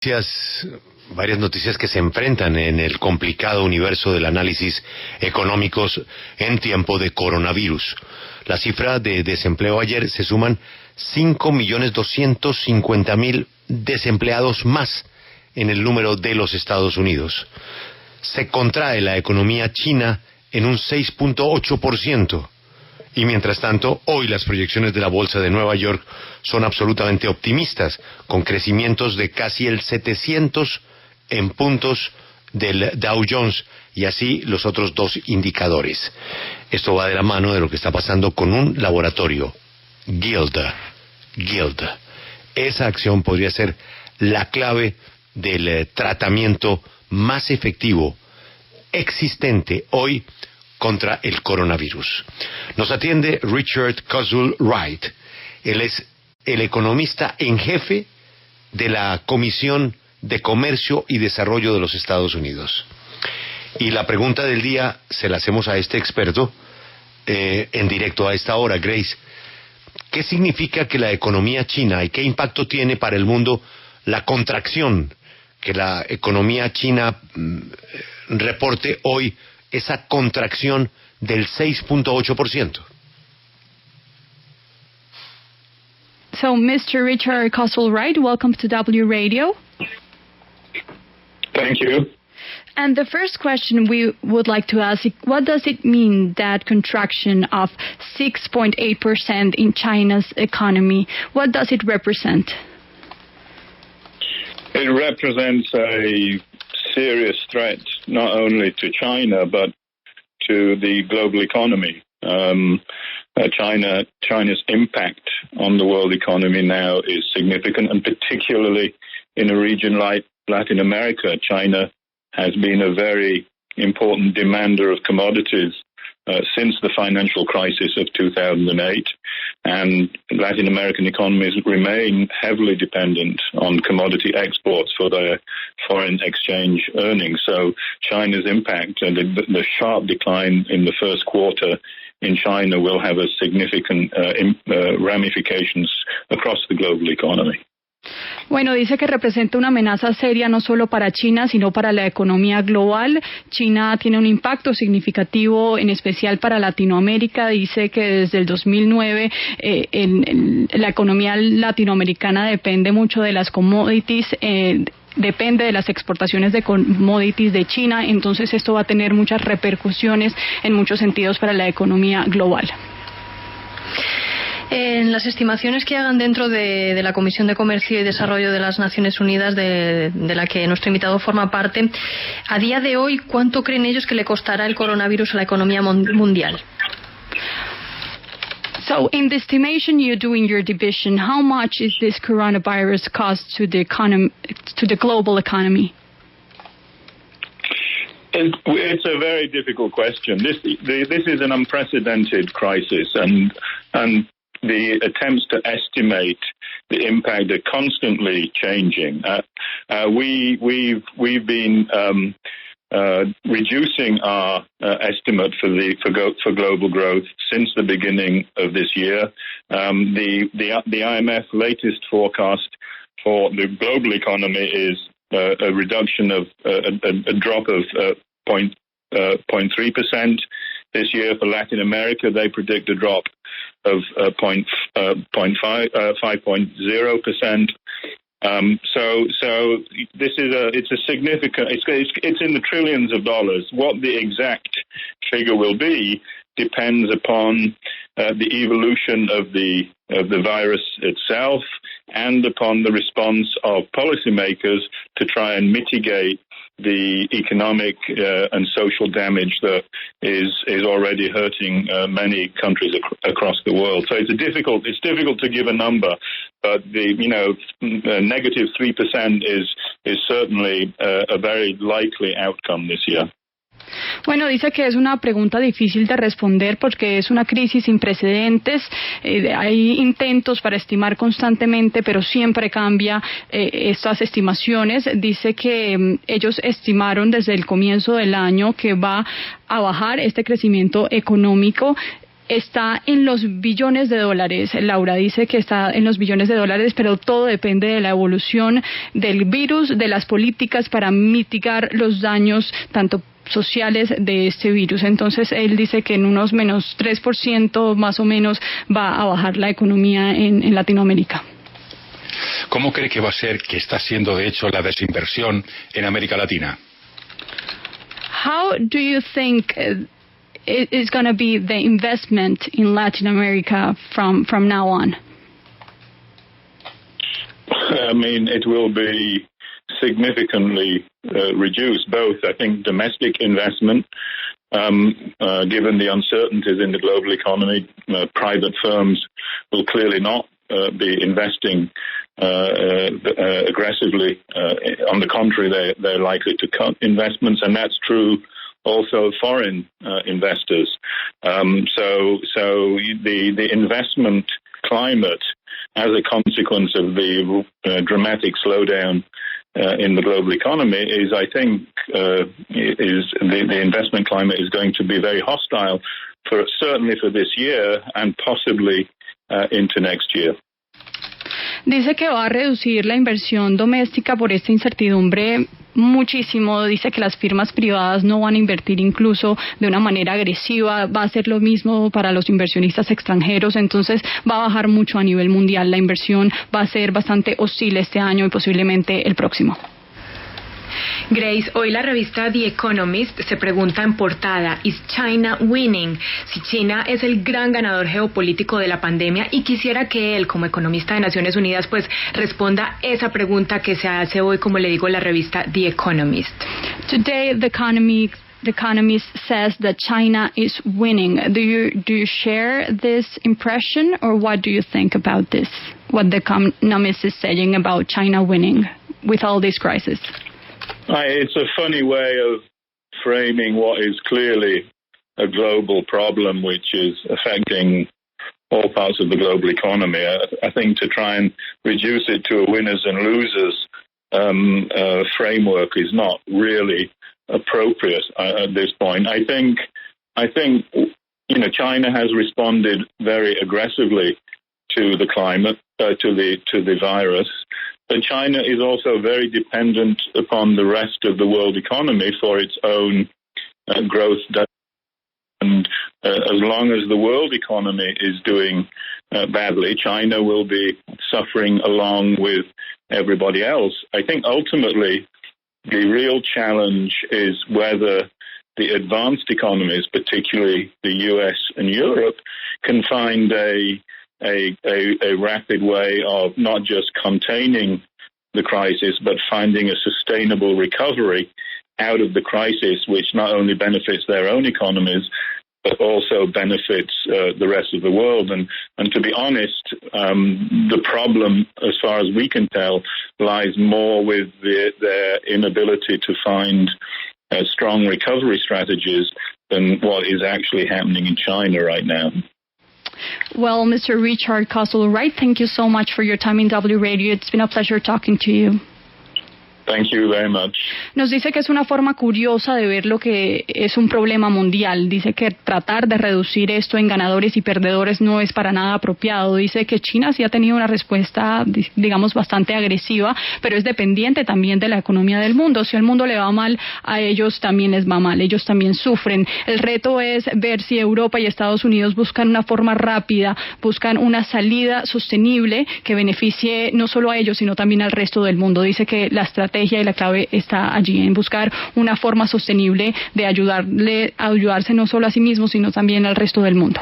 Varias noticias que se enfrentan en el complicado universo del análisis económicos en tiempo de coronavirus. La cifra de desempleo ayer se suman 5.250.000 desempleados más en el número de los Estados Unidos. Se contrae la economía china en un 6.8%. Y mientras tanto, hoy las proyecciones de la Bolsa de Nueva York son absolutamente optimistas, con crecimientos de casi el 700 en puntos del Dow Jones, y así los otros dos indicadores. Esto va de la mano de lo que está pasando con un laboratorio, Guild. Esa acción podría ser la clave del tratamiento más efectivo existente hoy contra el coronavirus. Nos atiende Richard Kozul-Wright. Él es el economista en jefe de la Comisión de Comercio y Desarrollo de los Estados Unidos. Y la pregunta del día se la hacemos a este experto en directo a esta hora. Grace, ¿qué significa que la economía china y qué impacto tiene para el mundo la contracción que la economía china reporte hoy, esa contracción del 6.8%? So, Mr. Richard Kozul-Wright, welcome to W Radio. Thank you. And the first question we would like to ask, what does it mean, that contraction of 6.8% in China's economy? What does it represent? It represents a serious threat not only to China but to the global economy. China's impact on the world economy now is significant, and particularly in a region like Latin America. China has been a very important demander of commodities since the financial crisis of 2008, and Latin American economies remain heavily dependent on commodity exports for their foreign exchange earnings. So China's impact and the sharp decline in the first quarter in China will have a significant ramifications across the global economy. Bueno, dice que representa una amenaza seria no solo para China, sino para la economía global. China tiene un impacto significativo, en especial para Latinoamérica. Dice que desde el 2009 la economía latinoamericana depende mucho de las commodities, depende de las exportaciones de commodities de China. Entonces esto va a tener muchas repercusiones en muchos sentidos para la economía global. En las estimaciones que hagan dentro de la Comisión de Comercio y Desarrollo de las Naciones Unidas, de la que nuestro invitado forma parte, a día de hoy, ¿cuánto creen ellos que le costará el coronavirus a la economía mundial? So, in the estimation you do in your division, how much is this coronavirus cost to the global economy? It's a very difficult question. This is an unprecedented crisis, and the attempts to estimate the impact are constantly changing. We've been reducing our estimate for global growth since the beginning of this year. The IMF latest forecast for the global economy is a reduction of a drop of 0.3%. This year for Latin America, they predict a drop of 5.0%. So this is it's a significant. It's in the trillions of dollars. What the exact figure will be depends upon the evolution of the virus itself and upon the response of policymakers to try and mitigate the economic and social damage that is already hurting many countries across the world. So it's difficult to give a number, but negative 3% is certainly a very likely outcome this year. Bueno, dice que es una pregunta difícil de responder porque es una crisis sin precedentes. Hay intentos para estimar constantemente, pero siempre cambia estas estimaciones. Dice que ellos estimaron desde el comienzo del año que va a bajar este crecimiento económico. está en los billones de dólares. Laura dice que está en los billones de dólares, pero todo depende de la evolución del virus, de las políticas para mitigar los daños tanto sociales de este virus. Entonces él dice que en unos menos 3% más o menos va a bajar la economía en Latinoamérica. ¿Cómo cree que va a ser, que está siendo de hecho, la desinversión en América Latina? How do you think is going to be the investment in Latin America from now on? I mean, it will be significantly reduced, both, I think, domestic investment, given the uncertainties in the global economy. Private firms will clearly not be investing aggressively. On the contrary, they're likely to cut investments, and that's true also of foreign investors. So the investment climate as a consequence of the dramatic slowdown in the global economy is, I think, the investment climate is going to be very hostile certainly for this year and possibly into next year. Dice que va a reducir la inversión doméstica por esta incertidumbre muchísimo. Dice que las firmas privadas no van a invertir incluso de una manera agresiva. Va a ser lo mismo para los inversionistas extranjeros. Entonces va a bajar mucho a nivel mundial. La inversión va a ser bastante hostil este año y posiblemente el próximo. Grace, hoy la revista The Economist se pregunta en portada, ¿Is China winning? Si China es el gran ganador geopolítico de la pandemia, y quisiera que él, como economista de Naciones Unidas, pues responda esa pregunta que se hace hoy, como le digo, la revista The Economist. Today, The Economist says that China is winning. Do you share this impression, or what do you think about this? What The Economist is saying about China winning with all this crisis? It's a funny way of framing what is clearly a global problem, which is affecting all parts of the global economy. I think to try and reduce it to a winners and losers framework is not really appropriate at this point. I think China has responded very aggressively to the climate, to the virus. But China is also very dependent upon the rest of the world economy for its own growth. And as long as the world economy is doing badly, China will be suffering along with everybody else. I think ultimately the real challenge is whether the advanced economies, particularly the US and Europe, can find a rapid way of not just containing the crisis, but finding a sustainable recovery out of the crisis, which not only benefits their own economies, but also benefits the rest of the world. And to be honest, the problem, as far as we can tell, lies more with their inability to find strong recovery strategies than what is actually happening in China right now. Well, Mr. Richard Kozul-Wright, thank you so much for your time in W Radio. It's been a pleasure talking to you. Thank you very much. Nos dice que es una forma curiosa de ver lo que es un problema mundial. Dice que tratar de reducir esto en ganadores y perdedores no es para nada apropiado. Dice que China sí ha tenido una respuesta, digamos, bastante agresiva, pero es dependiente también de la economía del mundo. Si al mundo le va mal, a ellos también les va mal, ellos también sufren. El reto es ver si Europa y Estados Unidos buscan una forma rápida, buscan una salida sostenible que beneficie no solo a ellos, sino también al resto del mundo. Dice que la estrategia y la clave está allí, en buscar una forma sostenible de ayudarse no solo a sí mismos, sino también al resto del mundo.